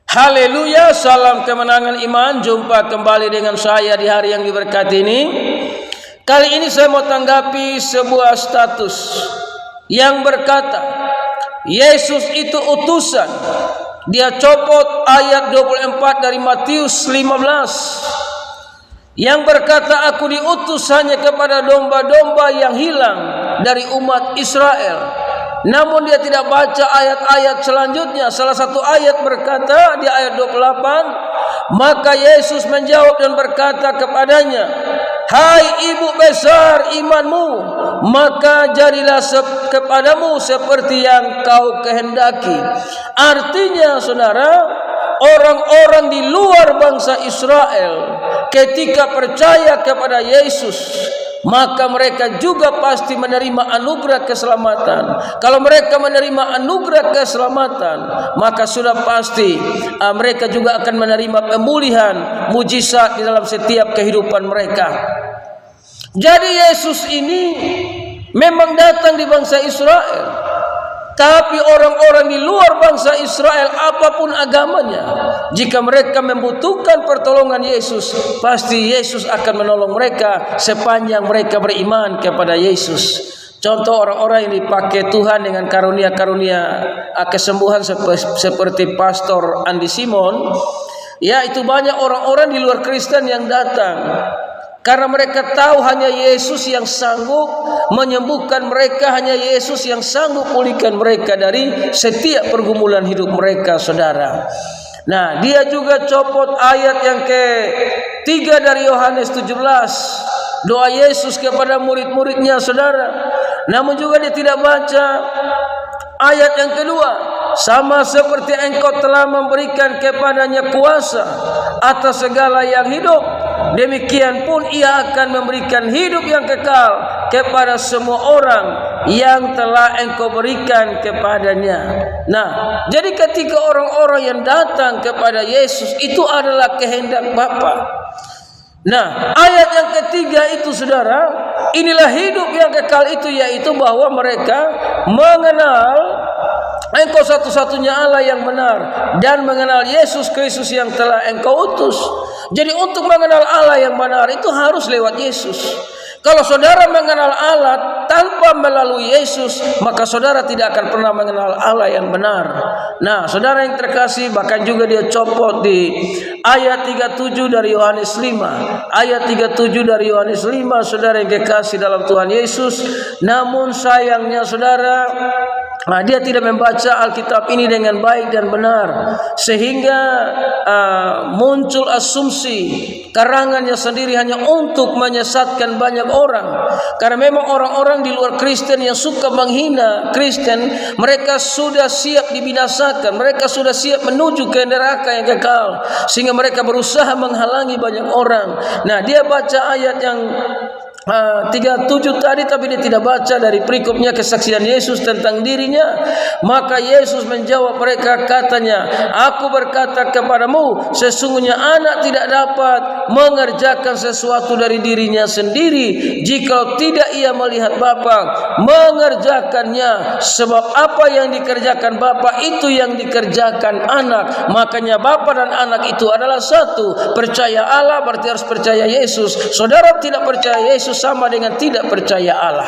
Haleluya, salam kemenangan iman. Jumpa kembali dengan saya di hari yang diberkati ini. Kali ini saya mau tanggapi sebuah status yang berkata Yesus itu utusan. Dia copot ayat 24 dari Matius 15 yang berkata, aku diutus hanya kepada domba-domba yang hilang dari umat Israel. Namun dia tidak baca ayat-ayat selanjutnya. Salah satu ayat berkata di ayat 28, maka Yesus menjawab dan berkata kepadanya, hai ibu besar imanmu, maka jadilah kepadamu seperti yang kau kehendaki. Artinya saudara, orang-orang di luar bangsa Israel ketika percaya kepada Yesus, maka mereka juga pasti menerima anugerah keselamatan. Kalau mereka menerima anugerah keselamatan, maka sudah pasti mereka juga akan menerima pemulihan, mujizat di dalam setiap kehidupan mereka. Jadi Yesus ini memang datang di bangsa Israel, tapi orang-orang di luar bangsa Israel, apapun agamanya, jika mereka membutuhkan pertolongan Yesus, pasti Yesus akan menolong mereka sepanjang mereka beriman kepada Yesus. Contoh orang-orang yang dipakai Tuhan dengan karunia-karunia kesembuhan seperti Pastor Andi Simon, ya, itu banyak orang-orang di luar Kristen yang datang. Karena mereka tahu hanya Yesus yang sanggup menyembuhkan mereka, hanya Yesus yang sanggup pulihkan mereka dari setiap pergumulan hidup mereka, saudara. Nah, dia juga copot ayat yang ke-3 dari Yohanes 17, doa Yesus kepada murid-muridnya, saudara. Namun juga dia tidak baca ayat yang kedua, sama seperti engkau telah memberikan kepadanya kuasa atas segala yang hidup, demikian pun ia akan memberikan hidup yang kekal kepada semua orang yang telah engkau berikan kepadanya. Nah, jadi ketika orang-orang yang datang kepada Yesus itu adalah kehendak Bapa. Nah, ayat yang ketiga itu, saudara, inilah hidup yang kekal itu, yaitu bahwa mereka mengenal engkau satu-satunya Allah yang benar dan mengenal Yesus Kristus yang telah engkau utus. Jadi untuk mengenal Allah yang benar itu harus lewat Yesus. Kalau saudara mengenal Allah tanpa melalui Yesus, maka saudara tidak akan pernah mengenal Allah yang benar. Nah, saudara yang terkasih, bahkan juga dia copot di ayat 37 dari Yohanes 5. Ayat 37 dari Yohanes 5, saudara yang kekasih dalam Tuhan Yesus. Namun sayangnya saudara, dia tidak membaca Alkitab ini dengan baik dan benar, sehingga muncul asumsi karangannya sendiri hanya untuk menyesatkan banyak orang. Karena memang orang-orang di luar Kristen yang suka menghina Kristen, mereka sudah siap dibinasakan, mereka sudah siap menuju ke neraka yang kekal, sehingga mereka berusaha menghalangi banyak orang. Nah, dia baca ayat yang 37 tadi, tapi dia tidak baca dari perikopnya kesaksian Yesus tentang dirinya. Maka Yesus menjawab mereka, katanya, aku berkata kepadamu, sesungguhnya anak tidak dapat mengerjakan sesuatu dari dirinya sendiri jika tidak ia melihat Bapa mengerjakannya. Sebab apa yang dikerjakan Bapa itu yang dikerjakan anak. Makanya Bapa dan anak itu adalah satu. Percaya Allah berarti harus percaya Yesus. Saudara tidak percaya Yesus sama dengan tidak percaya Allah.